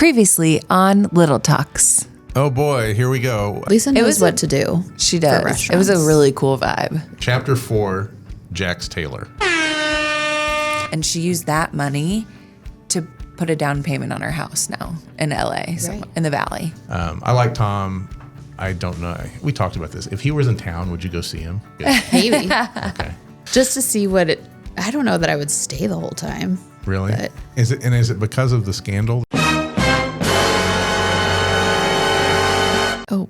Previously on Little Talks. Oh boy, here we go. Lisa knows what to do. She does. It was a really cool vibe. Chapter 4, Jax Taylor. And she used that money to put a down payment on her house now in LA, in the Valley. I like Tom. I don't know. We talked about this. If he was in town, would you go see him? Maybe. Okay. Just to see what it... I don't know that I would stay the whole time. Really? But Is it because of the scandal? Oh,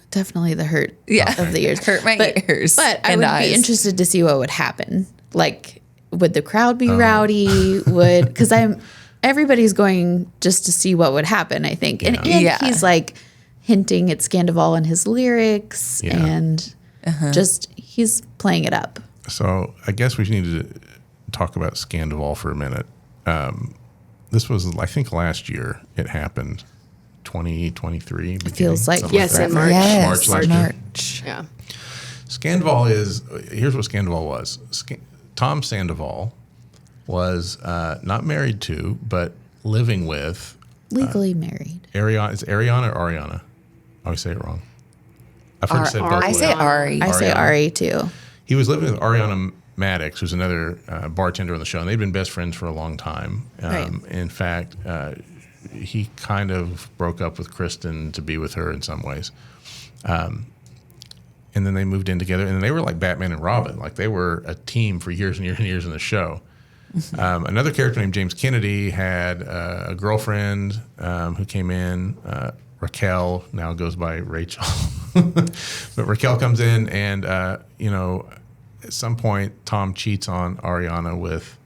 definitely the hurt of the ears. Hurt my ears. But I and would eyes. be interested to see what would happen. Like, would the crowd be rowdy? Because everybody's going just to see what would happen, I think. And he's like hinting at Scandoval in his lyrics and just he's playing it up. So I guess we need to talk about Scandoval for a minute. This was, I think, last year it happened. 2023. It feels like in March. Yes, March last year. Yeah. Scandoval here's what Scandoval was. Tom Sandoval was not married to, but living with. Legally married. Ariana. Is Ariana or Ariana? I always say it wrong. I've heard it said both I ways. say Ari. I say Ari too. He was living with Ariana Madix, who's another bartender on the show, and they've been best friends for a long time. Right. In fact, he kind of broke up with Kristen to be with her in some ways. And then they moved in together, and they were like Batman and Robin. Like, they were a team for years and years and years in the show. Another character named James Kennedy had a girlfriend who came in, Raquel, now goes by Rachel. But Raquel comes in, and, at some point, Tom cheats on Ariana with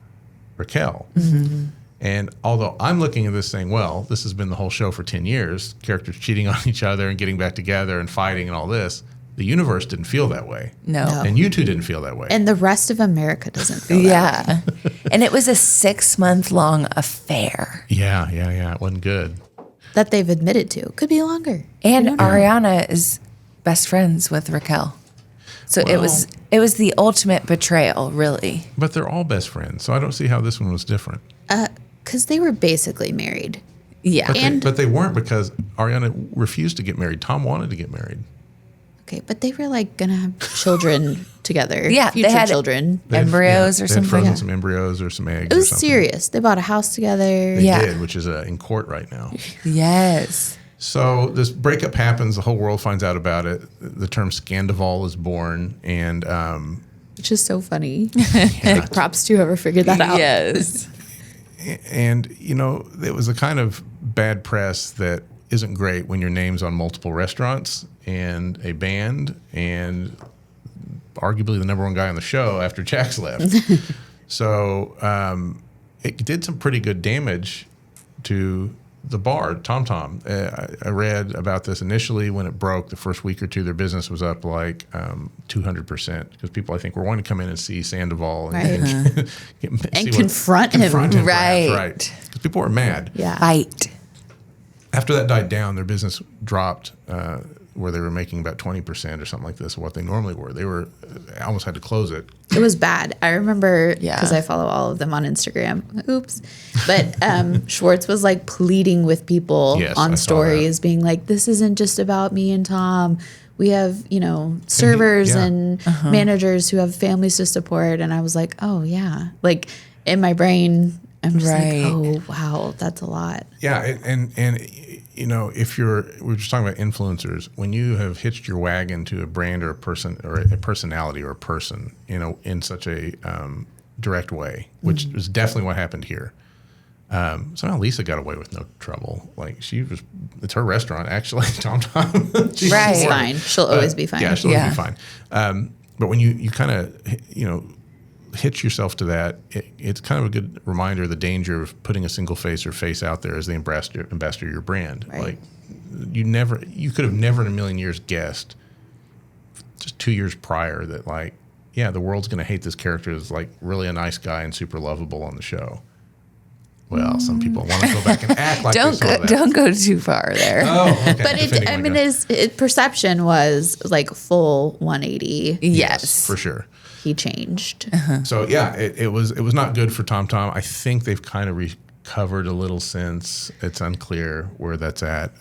Raquel. Mm-hmm. And although I'm looking at this saying, well, this has been the whole show for 10 years, characters cheating on each other and getting back together and fighting and all this, the universe didn't feel that way. No. And you two didn't feel that way. And the rest of America doesn't feel that way. And it was a 6-month-long affair. Yeah. It wasn't good. That they've admitted to. Could be longer. And Ariana is best friends with Raquel. So it was the ultimate betrayal, really. But they're all best friends, so I don't see how this one was different. Because they were basically married. Yeah. But they weren't, because Ariana refused to get married. Tom wanted to get married. Okay, but they were like going to have children together. Yeah, future they had children. embryos or They had something. frozen some embryos or some eggs. It was or something. serious. They bought a house together. They Yeah. did, which is in court right now. Yes. So this breakup happens. The whole world finds out about it. The term Scandoval is born, and Which is so funny. Like, props to whoever figured that out. Yes. and it was a kind of bad press that isn't great when your name's on multiple restaurants and a band and arguably the number one guy on the show after Jax left. So it did some pretty good damage to the bar, Tom Tom. I read about this initially when it broke. The first week or two, their business was up like 200% because people, I think, were wanting to come in and see Sandoval and confront him. Right. Because people were mad. Yeah. Fight. After that died down, their business dropped where they were making about 20% or something like this of what they normally were. They almost had to close it. It was bad. I remember, because I follow all of them on Instagram. Oops. But Schwartz was like pleading with people on stories, being like, this isn't just about me and Tom. We have, servers and managers who have families to support. And I was like, oh, yeah. Like, in my brain, I'm just like, oh, wow, that's a lot. Yeah, and if we're just talking about influencers, when you have hitched your wagon to a brand or a person or a personality or a person, in such a direct way, which is definitely what happened here. Somehow Lisa got away with no trouble. Like, it's her restaurant, actually, Tom Tom. She's fine. She'll always be fine. Yeah, she'll always be fine. But when you kind of, hitch yourself to that, it's kind of a good reminder of the danger of putting a single face or face out there as the ambassador of your brand. Right. Like, you could have never in a million years guessed just 2 years prior that, like, the world's going to hate this character as like really a nice guy and super lovable on the show. Well, some people want to go back and act like they saw that. Don't go too far there. Oh, okay. But his perception was like full 180. Yes. For sure. He changed. So it was not good for Tom Tom. I think they've kind of covered a little since. It's unclear where that's at.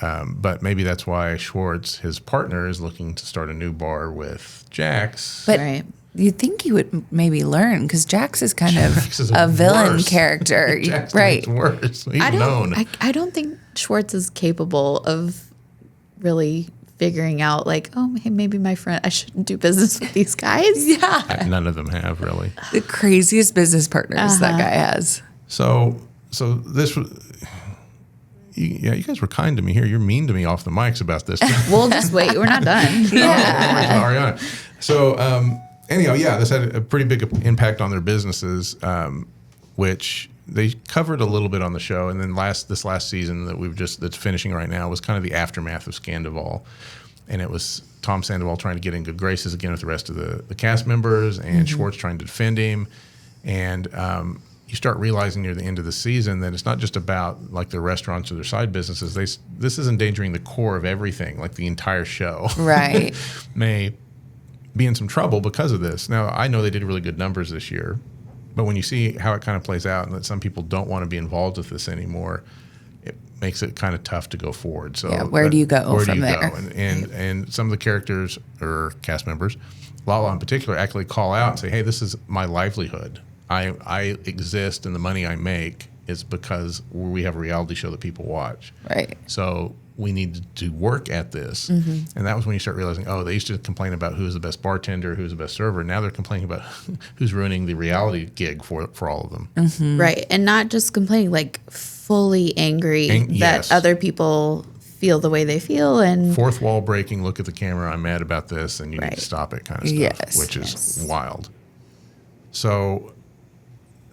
But maybe that's why Schwartz, his partner, is looking to start a new bar with Jax. But you'd think he would maybe learn, because Jax is kind of a villain character. Jax right. Worse. I don't think Schwartz is capable of really figuring out, like, oh, hey, maybe my friend, I shouldn't do business with these guys. Yeah. None of them have, really. The craziest business partners that guy has. So this was... you guys were kind to me here. You're mean to me off the mics about this. We'll just wait. We're not done. Ariana. So anyhow, this had a pretty big impact on their businesses, which they covered a little bit on the show. And then this last season that's finishing right now was kind of the aftermath of Scandoval. And it was Tom Sandoval trying to get in good graces again with the rest of the cast members, and Schwartz trying to defend him. And you start realizing near the end of the season that it's not just about like their restaurants or their side businesses. This is endangering the core of everything, like the entire show. Right. May be in some trouble because of this. Now, I know they did really good numbers this year, but when you see how it kind of plays out and that some people don't want to be involved with this anymore, it makes it kind of tough to go forward. So where do you go from there? And some of the characters or cast members, Lala in particular, actually call out and say, hey, this is my livelihood. I exist, and the money I make is because we have a reality show that people watch. Right. So we need to work at this. And that was when you start realizing, they used to complain about who's the best bartender, who's the best server. Now they're complaining about who's ruining the reality gig for all of them. Right. And not just complaining, like fully angry that other people feel the way they feel. And fourth wall breaking, look at the camera, I'm mad about this, and you need to stop it kind of stuff, which is wild. So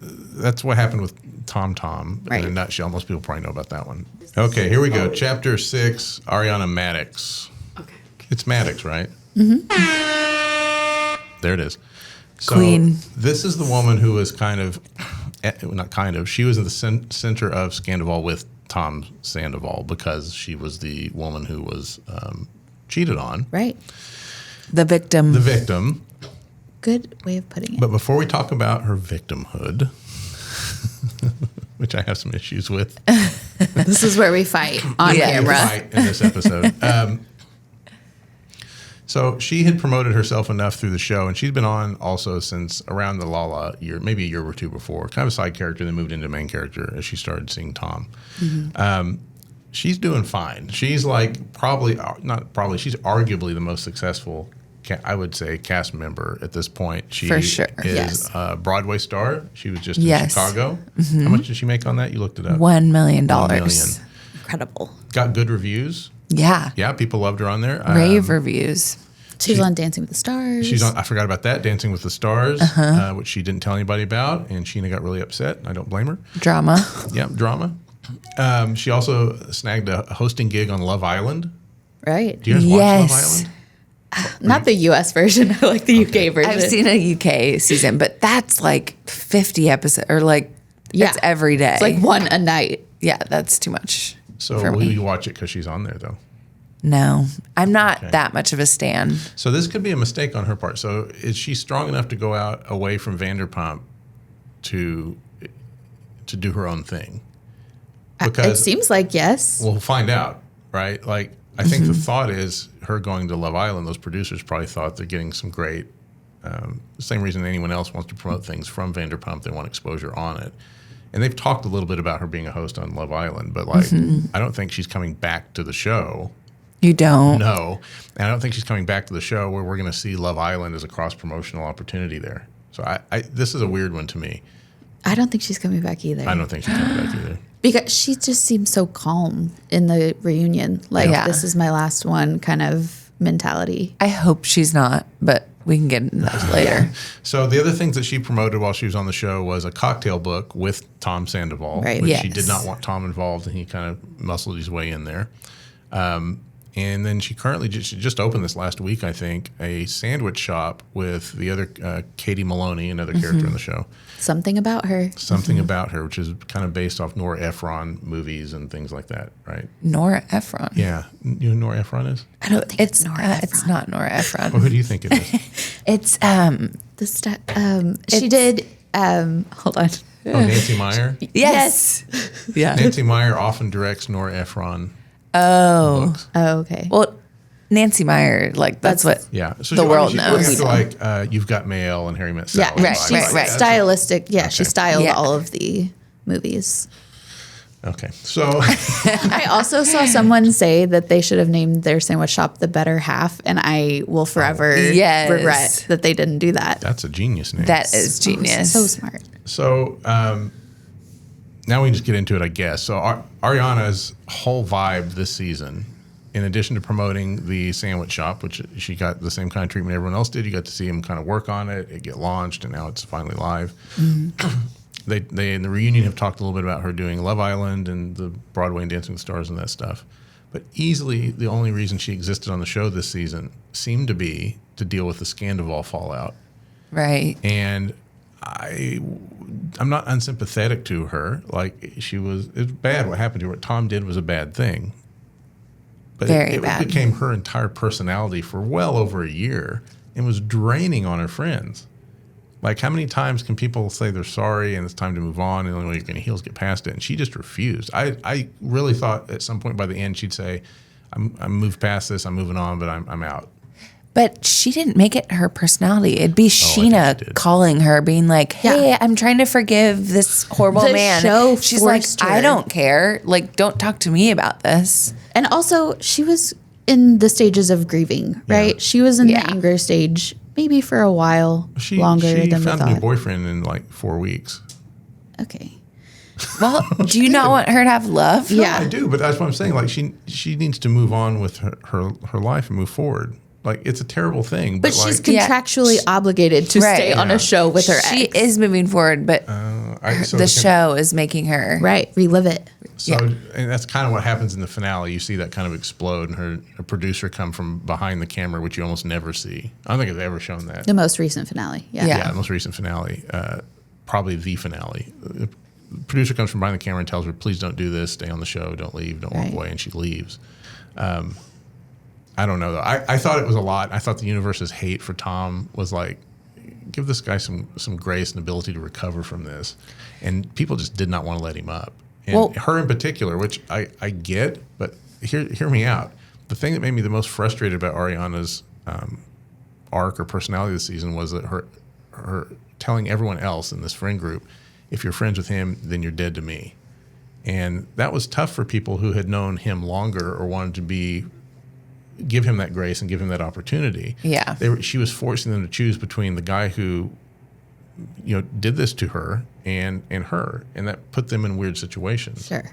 that's what happened with Tom in a nutshell. Most people probably know about that one. Okay, here we go. Chapter 6, Ariana Madix. Okay. It's Madix, right? There it is. So Queen. This is the woman who was she was in the center of Scandoval with Tom Sandoval, because she was the woman who was cheated on. Right. The victim. Good way of putting it. But before we talk about her victimhood, which I have some issues with. This is where we fight on camera. We fight in this episode. So she had promoted herself enough through the show, and she's been on also since around the Lala year, maybe a year or two before. Kind of a side character, then moved into main character as she started seeing Tom. She's doing fine. She's like she's arguably the most successful, I would say, cast member at this point. She For sure. is a Broadway star. She was just in Chicago. How much did she make on that? You looked it up. $1 million. $1 million. Incredible. Got good reviews. Yeah. Yeah, people loved her on there. Rave reviews. She's on Dancing with the Stars. She's on. I forgot about that, Dancing with the Stars, which she didn't tell anybody about, and Sheena got really upset. I don't blame her. Drama. Yeah, drama. She also snagged a hosting gig on Love Island. Right. Do you guys watch Love Island? Not the U.S. version. I like the UK version. I've seen a UK season, but that's like 50 episodes, or like it's every day. It's like one a night. Yeah, that's too much. So will you watch it because she's on there, though? No, I'm not that much of a stan. So this could be a mistake on her part. So is she strong enough to go out away from Vanderpump to do her own thing? Because it seems like yes. We'll find out, right? Like, I think the thought is her going to Love Island, those producers probably thought they're getting some great, the same reason anyone else wants to promote things from Vanderpump, they want exposure on it. And they've talked a little bit about her being a host on Love Island, but like, I don't think she's coming back to the show. You don't? No. And I don't think she's coming back to the show where we're going to see Love Island as a cross-promotional opportunity there. So this is a weird one to me. I don't think she's coming back either. I don't think she's coming back either. Because she just seems so calm in the reunion. Like, this is my last one kind of mentality. I hope she's not, but we can get into that later. So the other things that she promoted while she was on the show was a cocktail book with Tom Sandoval, which she did not want Tom involved, and he kind of muscled his way in there. And then she currently just opened this last week, I think, a sandwich shop with the other Katie Maloney, another character in the show. Something About Her. Something About Her, which is kind of based off Nora Ephron movies and things like that, right? Nora Ephron. Yeah. You know who Nora Ephron is? I don't think it's Nora Ephron. It's not Nora Ephron. Well, who do you think it is? It's she did hold on. Nancy Meyer? Yes. Yeah. Nancy Meyer often directs Nora Ephron. Oh, okay. Well, Nancy Meyer, like that's what So the world knows. After, like You've Got Mail and Harry Met Sally. Yeah, right. Stylistic. Yeah, okay. She styled all of the movies. Okay, so I also saw someone say that they should have named their sandwich shop The Better Half, and I will forever regret that they didn't do that. That's a genius name. That is genius. So smart. So now we can just get into it, I guess. So Ariana's whole vibe this season, in addition to promoting the sandwich shop, which she got the same kind of treatment everyone else did, you got to see him kind of work on it, it get launched, and now it's finally live. Mm-hmm. They in the reunion have talked a little bit about her doing Love Island and the Broadway and Dancing with the Stars and that stuff. But easily the only reason she existed on the show this season seemed to be to deal with the Scandoval fallout. Right. And I'm not unsympathetic to her. Like it was bad what happened to her. What Tom did was a bad thing. But it became her entire personality for well over a year and was draining on her friends. Like, how many times can people say they're sorry and it's time to move on and the only way you're going to heal is get past it? And she just refused. I really thought at some point by the end she'd say, I'm moved past this, I'm moving on, but I'm out. But she didn't make it her personality. It'd be Sheena calling her, being like, hey, I'm trying to forgive this horrible man. She's like, I don't care. Like, don't talk to me about this. And also, she was in the stages of grieving, right? Yeah. She was in the anger stage. Maybe for a while longer than we thought. She found a new boyfriend in like 4 weeks. Okay. Well, do you not want her to have love? No, I do, but that's what I'm saying. Like she needs to move on with her life and move forward. Like it's a terrible thing. But she's contractually obligated to stay on a show with her ex. She is moving forward, but the show is making her relive it. So, and that's kind of what happens in the finale. You see that kind of explode, and her producer come from behind the camera, which you almost never see. I don't think it's ever shown that. The most recent finale, the most recent finale, probably the finale. The producer comes from behind the camera and tells her, "Please don't do this. Stay on the show. Don't leave. Don't walk away." And she leaves. I don't know though. I thought it was a lot. I thought the universe's hate for Tom was like, give this guy some grace and ability to recover from this, and people just did not want to let him up. And her in particular, which I get, but hear me out. The thing that made me the most frustrated about Ariana's arc or personality this season was that her telling everyone else in this friend group, if you're friends with him, then you're dead to me. And that was tough for people who had known him longer or wanted to give him that grace and give him that opportunity. Yeah. She was forcing them to choose between the guy who did this to her and her, and that put them in weird situations. Sure.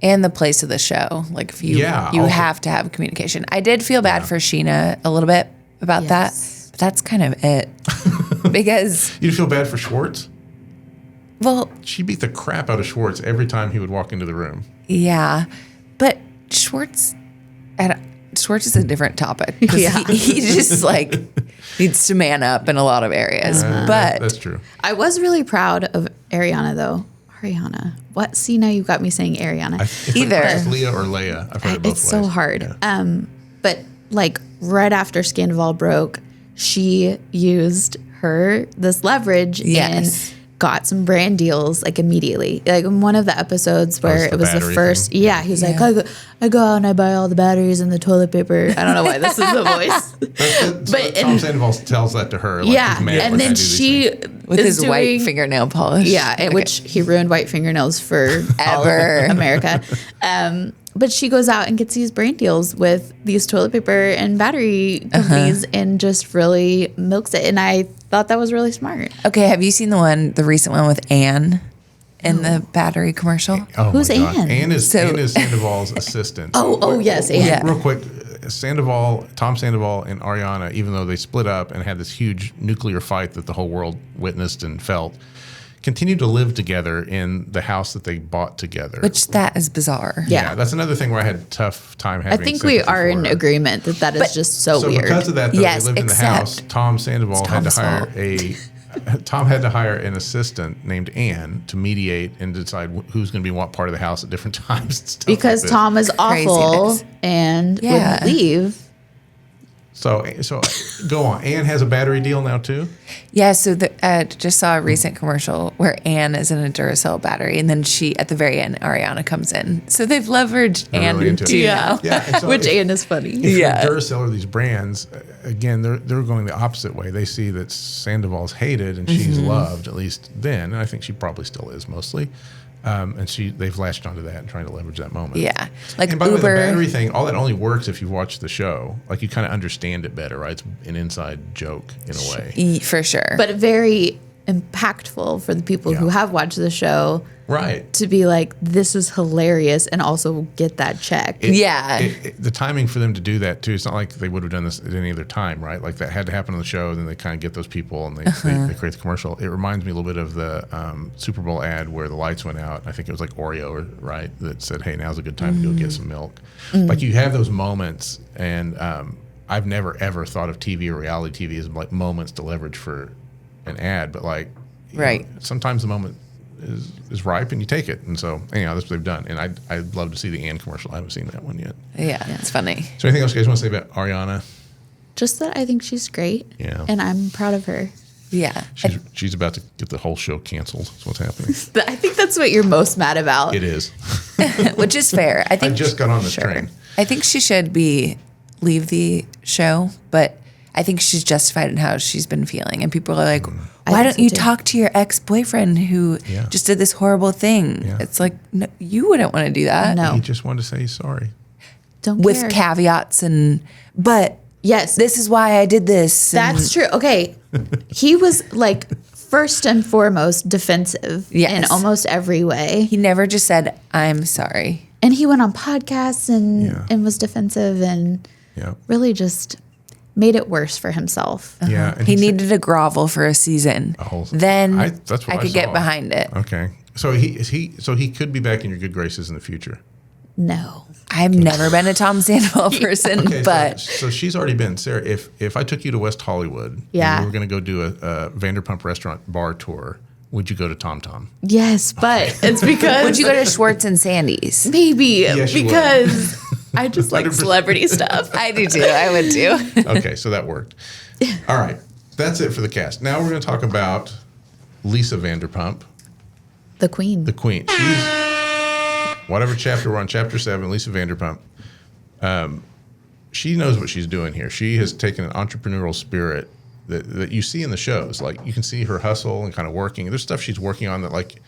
And the place of the show. Like if you have to have communication. I did feel bad for Sheena a little bit about that, but that's kind of it. Because you feel bad for Schwartz? Well, she beat the crap out of Schwartz every time he would walk into the room. Yeah. But Schwartz is a different topic. He just like needs to man up in a lot of areas. But that's true. I was really proud of Ariana though. Ariana. What? See, now you've got me saying Ariana. Either. It's Leah or Leia. I've heard it both ways. It's so hard. Yeah. But like right after Scandoval broke, she used this leverage and got some brand deals like immediately. Like in one of the episodes where it was the first, he's like, I go out and I buy all the batteries and the toilet paper. I don't know why this is the voice. But Tom Sandoval tells that to her. Like, and then she with his white fingernail polish. Yeah, which he ruined white fingernails for all of America. But she goes out and gets these brand deals with these toilet paper and battery companies and just really milks it. And I thought that was really smart. Okay, have you seen the recent one with Anne in the battery commercial? Who's Anne? Anne is Sandoval's assistant. Yes, Anne. Real quick, Tom Sandoval and Ariana, even though they split up and had this huge nuclear fight that the whole world witnessed and felt, continued to live together in the house that they bought together. Which that is bizarre. Yeah, that's another thing where I had a tough time having. I think we are in agreement that is just so weird. Because of that, though, they lived in the house. Tom Sandoval had to hire an assistant named Anne to mediate and decide who's going to be what part of the house at different times. Because Tom is awful and would leave. So go on. Anne has a battery deal now too? Yeah, so just saw a recent commercial where Anne is in a Duracell battery, and then at the very end, Ariana comes in. So they've leveraged Anne really too. Yeah. So which Anne is funny. If Duracell or these brands, again, they're going the opposite way. They see that Sandoval's hated and she's loved, at least then, and I think she probably still is mostly. And they've latched onto that and trying to leverage that moment. Yeah. Like and by Uber. the way, the battery thing, all that only works if you watch the show. Like you kind of understand it better, right? It's an inside joke in a way. For sure. But very impactful for the people who have watched the show. Right. To be like, this is hilarious and also get that check. The timing for them to do that too, it's not like they would have done this at any other time, right? Like that had to happen on the show, then they kind of get those people and they create the commercial. It reminds me a little bit of the Super Bowl ad where the lights went out. I think it was like Oreo, right? That said, hey, now's a good time to go get some milk. Like you have those moments, and I've never ever thought of TV or reality TV as like moments to leverage for an ad, but like, you know, sometimes the moment is ripe and you take it. And so anyhow, that's what they've done. And I'd love to see the Anne commercial. I haven't seen that one yet. Yeah, it's funny. So anything else you guys want to say about Ariana? Just that I think she's great. Yeah. And I'm proud of her. Yeah. She's about to get the whole show canceled. That's what's happening. I think that's what you're most mad about. It is. Which is fair. I think I just got on this train. I think she should leave the show, but I think she's justified in how she's been feeling. And people are like, why don't you talk to your ex-boyfriend who just did this horrible thing? Yeah. It's like, no, you wouldn't want to do that. No. He just wanted to say sorry. Don't With care. caveats but yes, this is why I did this. That's true. Okay. He was like first and foremost defensive in almost every way. He never just said, I'm sorry. And he went on podcasts and was defensive and really just made it worse for himself. Yeah, and he needed to grovel for a season. Then I could get behind it. Okay, so he could be back in your good graces in the future. No, I've never been a Tom Sandoval person, but so she's already been. Sarah, if I took you to West Hollywood, and we were going to go do a Vanderpump restaurant bar tour, would you go to Tom Tom? Yes, but it's because would you go to Schwartz and Sandy's? Maybe because. I just like 100%. Celebrity stuff. I do too. I would too. Okay, so that worked. All right, that's it for the cast. Now we're going to talk about Lisa Vanderpump. The queen. The queen. She's, whatever chapter we're on, chapter 7, Lisa Vanderpump. She knows what she's doing here. She has taken an entrepreneurial spirit that you see in the shows. Like you can see her hustle and kind of working. There's stuff she's working on that like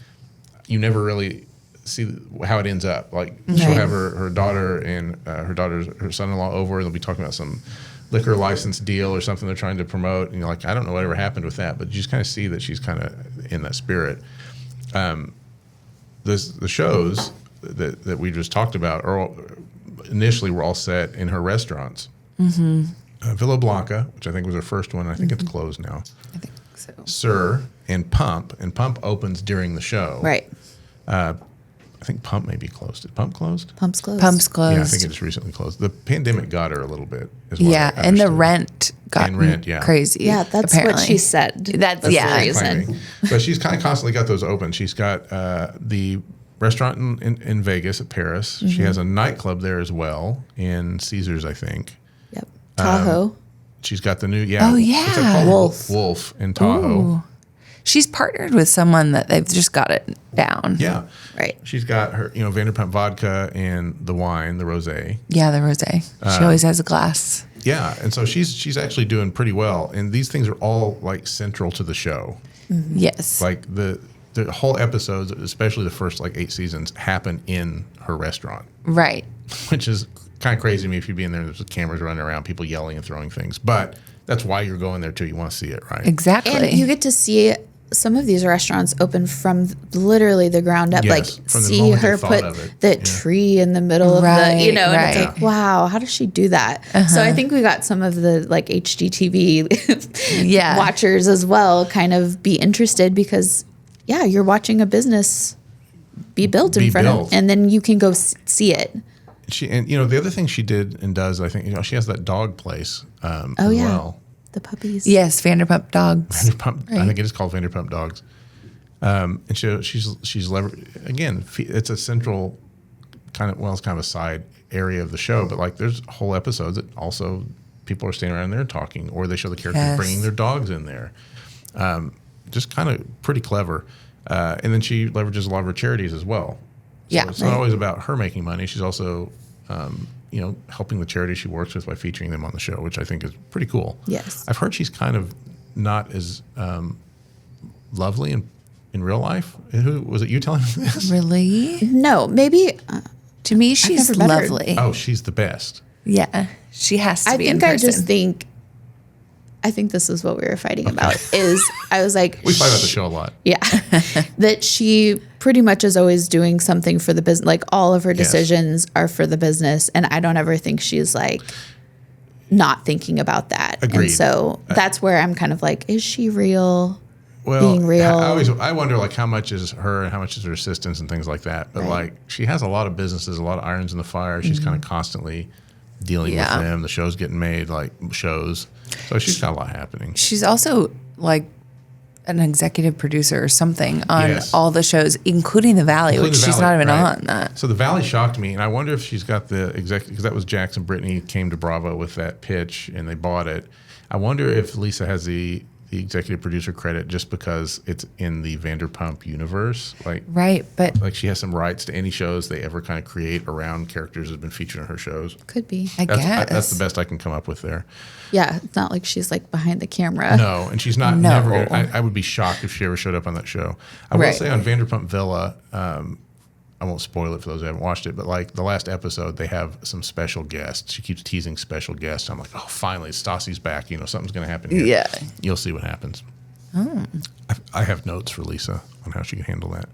you never really see how it ends up. Like she'll have her daughter and her son-in-law over. They'll be talking about some liquor license deal or something they're trying to promote. And you're like, I don't know whatever happened with that, but you just kind of see that she's kind of in that spirit. The shows that we just talked about initially were all set in her restaurants. Villa Blanca, which I think was her first one. I think it's closed now. I think so. Sir and Pump opens during the show. Right. I think Pump may be closed. Did Pump closed? Pump's closed. Pump's closed. Yeah, I think it just recently closed. The pandemic got her a little bit as well. Yeah, and the rent got crazy. Yeah, that's apparently. what she said. That's the reason. But she's kind of constantly got those open. She's got the restaurant in Vegas at Paris. She has a nightclub there as well in Caesars, I think. Yep. Tahoe. She's got the new, what's it called? Wolf in Tahoe. Ooh. She's partnered with someone that they've just got it down. Yeah. Right. She's got her, Vanderpump vodka and the wine, the rosé. Yeah, the rosé. She always has a glass. Yeah, and so she's actually doing pretty well. And these things are all like central to the show. Mm-hmm. Yes. Like the whole episodes, especially the first like 8 seasons, happen in her restaurant. Right. Which is kind of crazy to me if you'd be in there and there's cameras running around, people yelling and throwing things. But that's why you're going there too. You want to see it, right? Exactly. And you get to see some of these restaurants open from literally the ground up. Yes, like see her put the tree in the middle of the, and it's like, wow, how does she do that? So I think we got some of the like HGTV watchers as well kind of be interested because you're watching a business be built in front of, and then you can go see it. And the other thing she did and does, I think, she has that dog place as well. The puppies. Yes, Vanderpump Dogs. Vanderpump, right. I think it is called Vanderpump Dogs. And she's again, it's a central it's kind of a side area of the show, but like there's whole episodes that also people are standing around there talking, or they show the characters bringing their dogs in there. Just kind of pretty clever. And then she leverages a lot of her charities as well. So it's not always about her making money. She's also, helping the charity she works with by featuring them on the show, which I think is pretty cool. Yes. I've heard she's kind of not as lovely in real life. Who was it? You telling me this? Really? No, maybe. To me, she's lovely. Oh, she's the best. Yeah, she has to be in person. I think this is what we were fighting about. I was like, we fight about the show a lot. Yeah, that she pretty much is always doing something for the business. Like all of her decisions are for the business, and I don't ever think she's like not thinking about that. Agreed. And so that's where I'm kind of like, is she real? Well, being real. I wonder like how much is her and how much is her assistants and things like that. But like she has a lot of businesses, a lot of irons in the fire. She's kind of constantly dealing with them. The show's getting made, like shows. So she's got a lot happening. She's also like an executive producer or something on all the shows, including The Valley, which she's not even on that. So The Valley shocked me, and I wonder if she's got the executive, because that was Jax and Brittany came to Bravo with that pitch, and they bought it. I wonder if Lisa has the executive producer credit just because it's in the Vanderpump universe. But she has some rights to any shows they ever kind of create around characters that have been featured on her shows. Could be. I guess. That's the best I can come up with there. Yeah, it's not like she's like behind the camera. No, and she's not never gonna, I would be shocked if she ever showed up on that show. I will say on Vanderpump Villa, I won't spoil it for those who haven't watched it, but like the last episode, they have some special guests. She keeps teasing special guests. I'm like, oh, finally, Stassi's back. Something's going to happen here. Yeah. You'll see what happens. Oh. I have notes for Lisa on how she can handle that.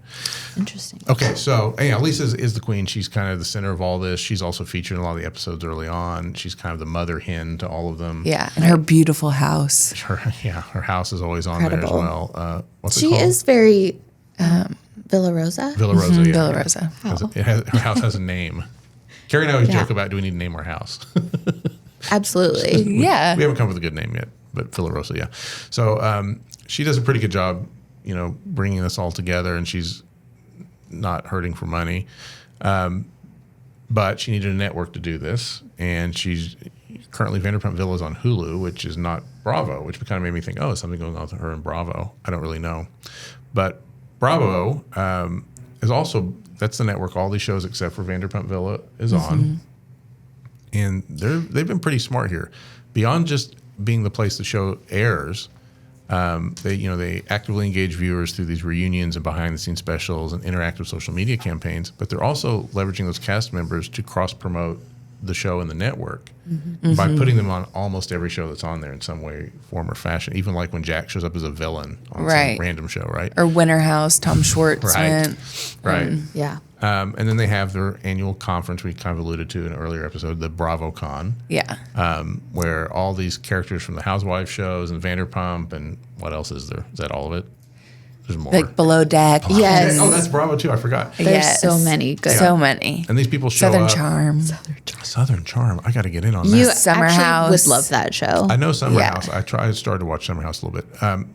Interesting. Okay, so Lisa is the queen. She's kind of the center of all this. She's also featured in a lot of the episodes early on. She's kind of the mother hen to all of them. Yeah, and her beautiful house. Her house is always on there as well. What's it called? She is very... Villa Rosa? Villa Rosa, yeah. Villa Rosa. Her house has a name. Carrie and I always joke about, do we need to name our house? Absolutely. We haven't come up with a good name yet, but Villa Rosa, yeah. So she does a pretty good job, bringing this all together, and she's not hurting for money. But she needed a network to do this, and she's currently Vanderpump Villa is on Hulu, which is not Bravo, which kind of made me think, is something going on with her in Bravo? I don't really know. But Bravo is also, that's the network all these shows except for Vanderpump Villa is on. And they've been pretty smart here. Beyond just being the place the show airs, they actively engage viewers through these reunions and behind the scenes specials and interactive social media campaigns, but they're also leveraging those cast members to cross promote the show and the network by putting them on almost every show that's on there in some way, form, or fashion. Even like when Jack shows up as a villain on some random show, right? Or Winter House, Tom Schwartz went. Right. Yeah. And then they have their annual conference we kind of alluded to in an earlier episode, the BravoCon. Yeah. Where all these characters from the Housewives shows and Vanderpump and what else is there? Is that all of it? There's more. Like Below Deck. Yes. Oh, that's Bravo too. I forgot. There's so many good. So many. And these people show Southern up. Charm. Southern Charm. I got to get in on that. You Summer House. would love that show. I know Summer House. I started to watch Summer House a little bit.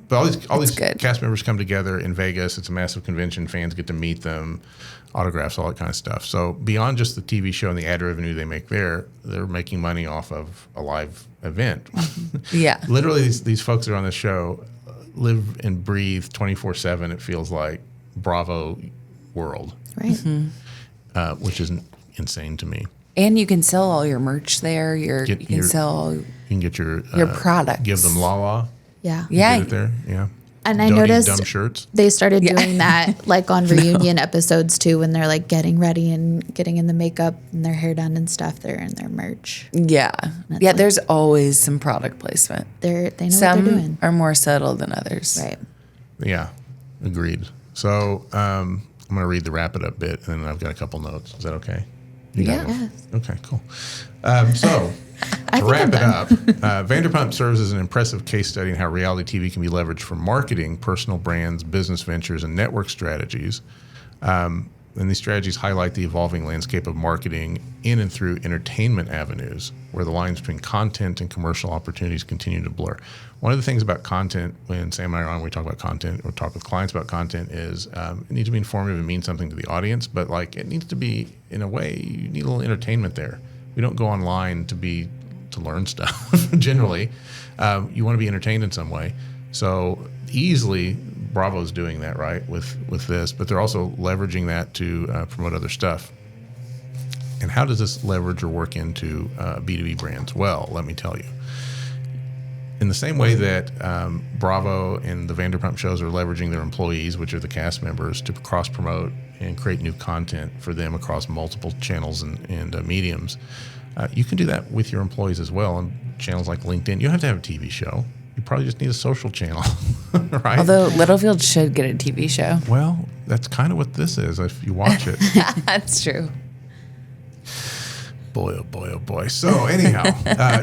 But all these cast members come together in Vegas. It's a massive convention. Fans get to meet them, autographs, all that kind of stuff. So beyond just the TV show and the ad revenue they make there, they're making money off of a live event. Yeah. Literally, these folks that are on this show live and breathe 24/7. It feels like Bravo world, right? Which is insane to me. And you can sell all your merch there. You can get your products. Give them Lala. Yeah, Get it there. Yeah. And I noticed dumb shirts. They started doing that like on reunion episodes too, when they're like getting ready and getting in the makeup and their hair done and stuff. They're in their merch. Yeah. Yeah, there's always some product placement. They know what they're doing. Some are more subtle than others. Right. Yeah, agreed. So I'm going to read the wrap it up bit, and then I've got a couple notes. Is that okay? Yeah. Okay, cool. So to wrap it up, Vanderpump serves as an impressive case study in how reality TV can be leveraged for marketing, personal brands, business ventures, and network strategies. And these strategies highlight the evolving landscape of marketing in and through entertainment avenues, where the lines between content and commercial opportunities continue to blur. One of the things about content, when Sam and I are on, we talk about content or talk with clients about content, is it needs to be informative and mean something to the audience, but like it needs to be, in a way, you need a little entertainment there. We don't go online to be to learn stuff. Generally, you want to be entertained in some way. So easily, Bravo's doing that, right, with this, but they're also leveraging that to promote other stuff. And how does this leverage or work into B2B brands? Well, let me tell you. In the same way that Bravo and the Vanderpump shows are leveraging their employees, which are the cast members, to cross-promote and create new content for them across multiple channels and mediums, you can do that with your employees as well on channels like LinkedIn. You don't have to have a TV show. You probably just need a social channel, right? Although Littlefield should get a TV show. Well, that's kind of what this is if you watch it. That's true. Boy, oh boy, oh boy. So anyhow,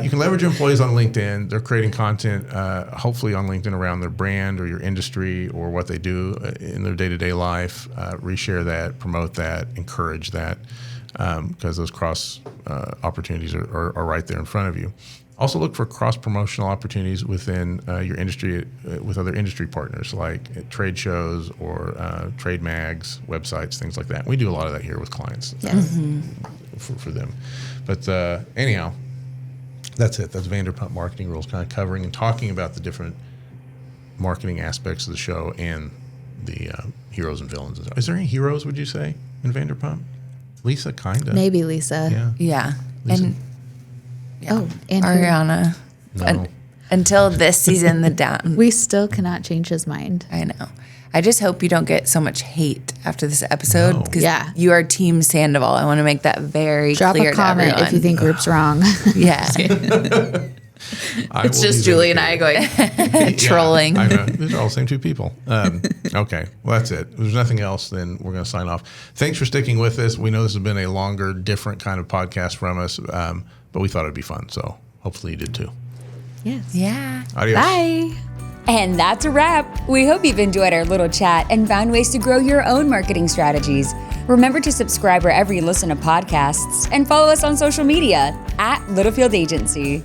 you can leverage your employees on LinkedIn. They're creating content, hopefully on LinkedIn around their brand or your industry or what they do in their day-to-day life. Reshare that, promote that, encourage that, because those cross opportunities are right there in front of you. Also look for cross-promotional opportunities within your industry with other industry partners like at trade shows or trade mags, websites, things like that. We do a lot of that here with clients. Yes. For them. But anyhow, that's it. That's Vanderpump Marketing Rules, kind of covering and talking about the different marketing aspects of the show and the heroes and villains. Is there any heroes, would you say, in Vanderpump? Lisa, kind of. Maybe Lisa. Yeah. Lisa. And Ariana. No. Until this season, the down. We still cannot change his mind. I know. I just hope you don't get so much hate after this episode because you are Team Sandoval. I want to make that very clear to everyone. Drop a comment if you think Roop's wrong. Yeah. It's just Julie and I going trolling. I know. These are all the same two people. Okay. Well, that's it. If there's nothing else, then we're going to sign off. Thanks for sticking with us. We know this has been a longer, different kind of podcast from us, but we thought it'd be fun. So hopefully you did too. Yes. Yeah. Adios. Bye. And that's a wrap. We hope you've enjoyed our little chat and found ways to grow your own marketing strategies. Remember to subscribe wherever you listen to podcasts and follow us on social media @Littlefield Agency.